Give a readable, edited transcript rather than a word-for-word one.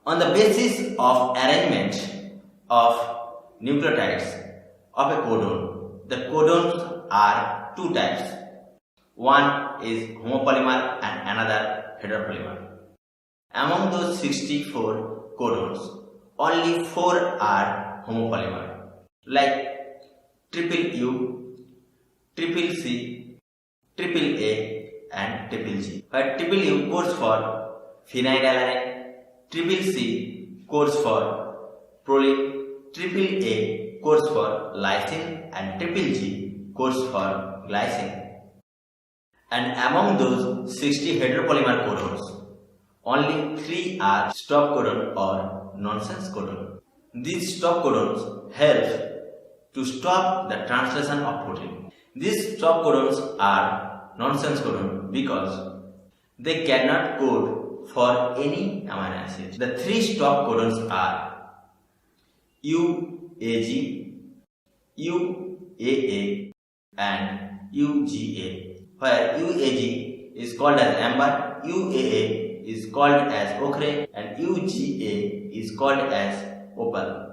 On the basis of arrangement of nucleotides of a codon, the codons are two types. One is homopolymer and another heteropolymer. Among those 64 codons, only 4 are homopolymer, like triple U, triple C, triple A and triple G. Where triple U codes for phenylalanine, triple C codes for proline, triple A codes for lysine and triple G codes for glycine. And among those 60 heteropolymer codons, only 3 are stop codon or nonsense codon. These stop codons help to stop the translation of protein. These stop codons are nonsense codon because they cannot code for any amino acid. The 3 stop codons are UAG, UAA and UGA, where UAG is called as amber, UAA is called as ochre and UGA is called as opal.